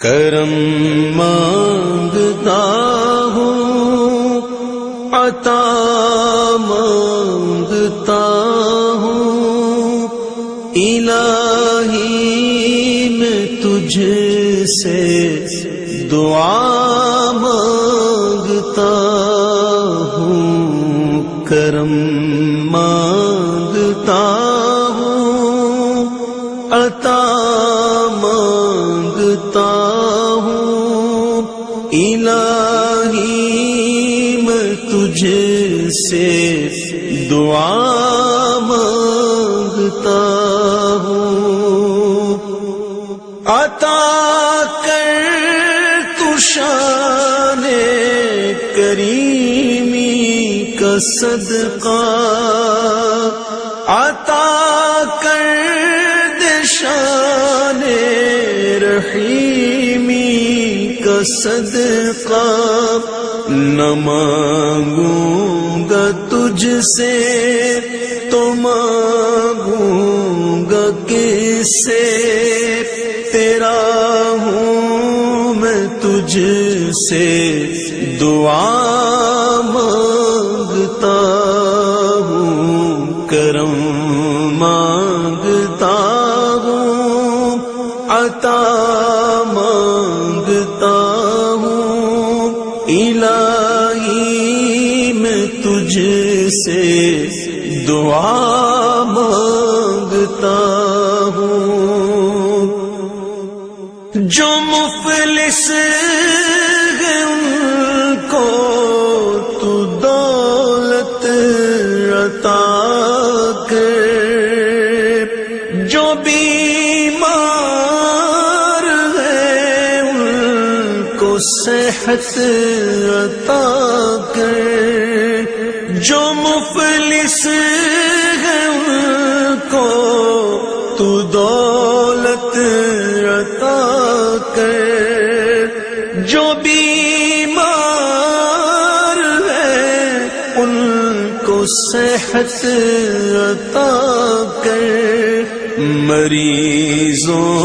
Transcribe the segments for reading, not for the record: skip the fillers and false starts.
کرم مانگتا ہوں، عطا مانگتا ہوں، الہی میں تجھ سے دعا مانگتا ہوں، کرم مانگتا ہوں، عطا مانگتا ہوں، الہی میں تجھ سے دعا مانگتا ہوں، عطا کر تو شان کریمی کا صدقہ، عطا کر دے شان رحیمی کا صدقہ، نہ مانگوں گا تجھ سے تو مانگوں گا کس سے، تیرا ہوں میں تجھ سے دعا مانگتا ہوں، کرم مانگتا ہوں، عطا مانگتا ہوں، الہی میں تجھ سے دعا مانگتا ہوں، جو مفلس ہیں ان کو تو دولت عطا کر، جو بیمار ہیں ان کو صحت عطا کر، جو مفلس ہیں ان کو تو دولت عطا کر، جو بیمار ہیں ان کو صحت عطا کر، مریضوں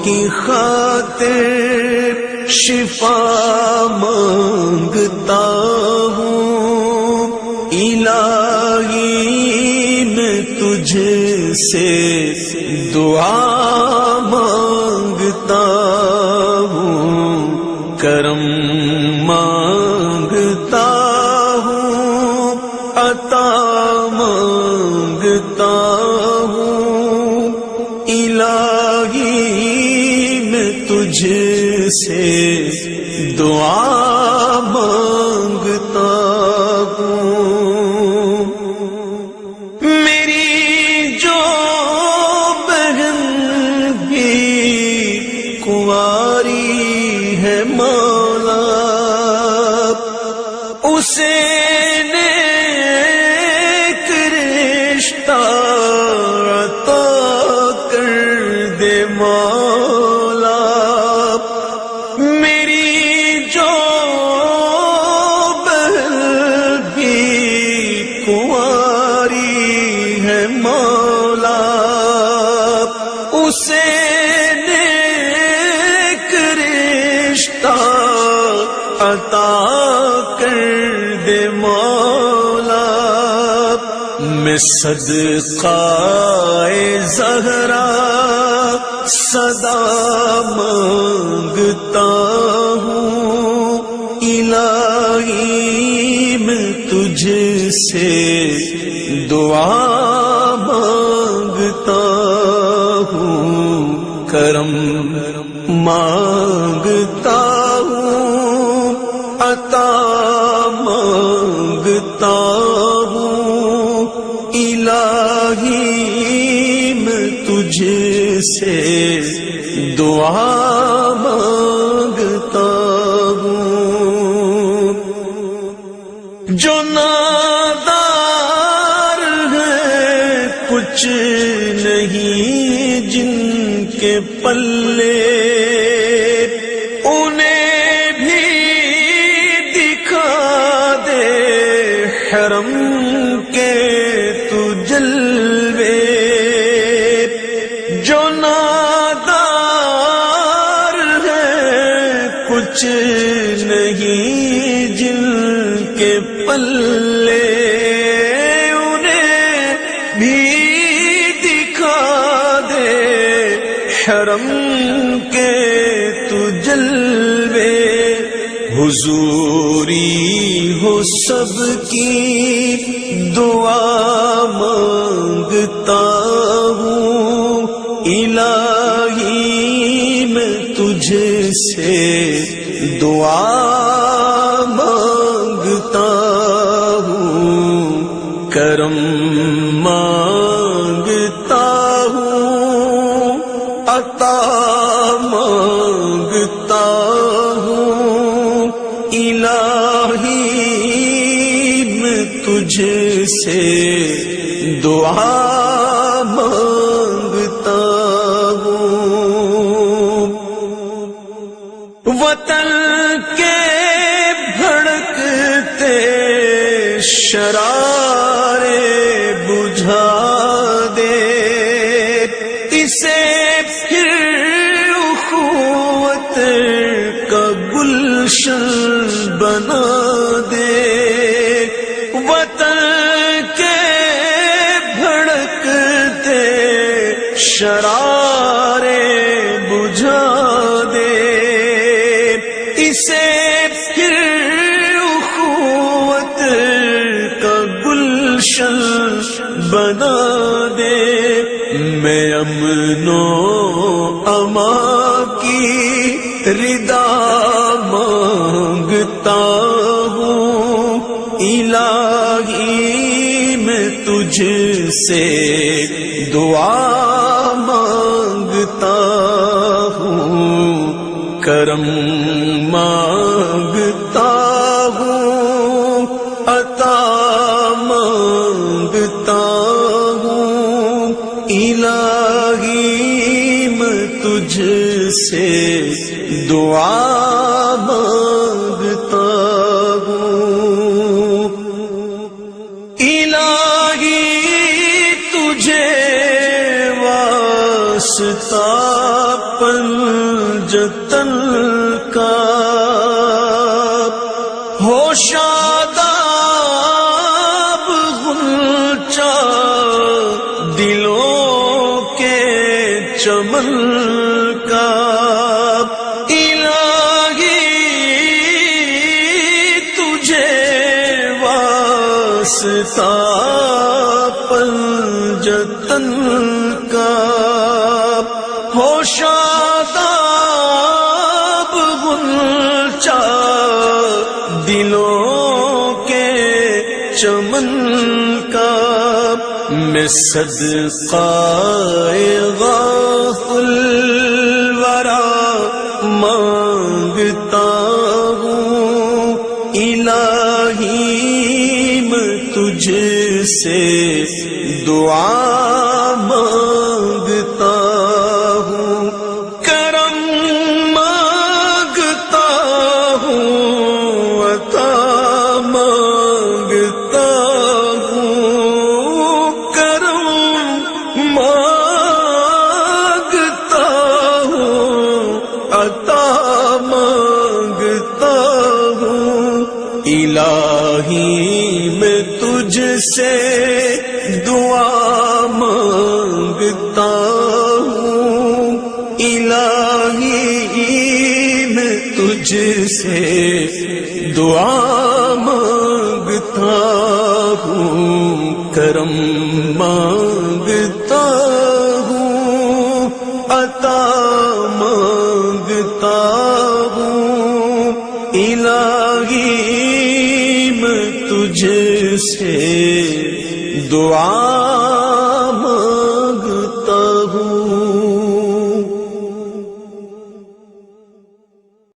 کی خاطر شفا مانگتا ہوں، الہی میں تجھ سے دعا مانگتا ہوں، کرم مانگتا ہوں، عطا مانگتا ہوں، الہی میں تجھ سے دعا مانگتا ہوں، میری جو بہن بھی کنواری ہے مولا، اسے نیک رشتہ عطا کر دے مولا، میری جو بہن بھی کنواری ہے مولا، اسے نیک رشتہ عطا کر دے مولا، میں صدقہ زہرا صدا مانگتا ہوں، الہی میں تجھ سے دعا مانگتا ہوں، کرم مانگتا ہوں، عطا مانگتا ہوں، الہی میں تجھ سے دعا مانگتا ہوں، جو نادار ہے کچھ نہیں جن کے پلے، انہیں بھی دکھا دے حرم کے تو جلوے، جو نادار ہے کچھ نہیں جن کے پلے، انہیں بھی دکھا دے حرم کے تو جلوے، حضوری ہو سب کی دعا مانگتا ہوں، الہی میں تجھ سے دعا مانگتا ہوں، کرم مانگتا ہوں، عطا مانگتا ہوں، الہی میں تجھ سے دعا مانگتا ہوں، وطن کے بھڑکتے شرارے بجھا دے، اسے پھر اخوت کا گلشن بنا دے، وطن کے بھڑکتے شرارے بجھا دے، اسے پھر اخوت کا گلشن بنا دے، میں امن و امان کی رضا مانگتا ہوں، الہی میں تجھ سے دعا مانگتا ہوں، کرم مانگتا ہوں، عطا مانگتا ہوں، الہی میں تجھ سے دعا مانگتا ہوں، الہی تجھے واسطہ پنجتن کا، ہو شاداب غنچہ دلوں کے چمن کا، الہی تجھے واسطہ پنجتن کا، ہو شاداب غنچہ دلوں کے چمن کا، میں صدقہ غوث الورا مانگتا ہوں، الہی میں تجھ سے دعا مانگتا ہوں، کرم مانگتا ہوں، عطا مانگتا ہوں، کرم مانگتا ہوں، عطا مانگتا ہوں، الہی میں تجھ سے دعا مانگتا ہوں، الہی میں تجھ سے دعا مانگتا ہوں، کرم مانگتا ہوں، عطا مانگتا ہوں، الہی میں تجھ سے دعا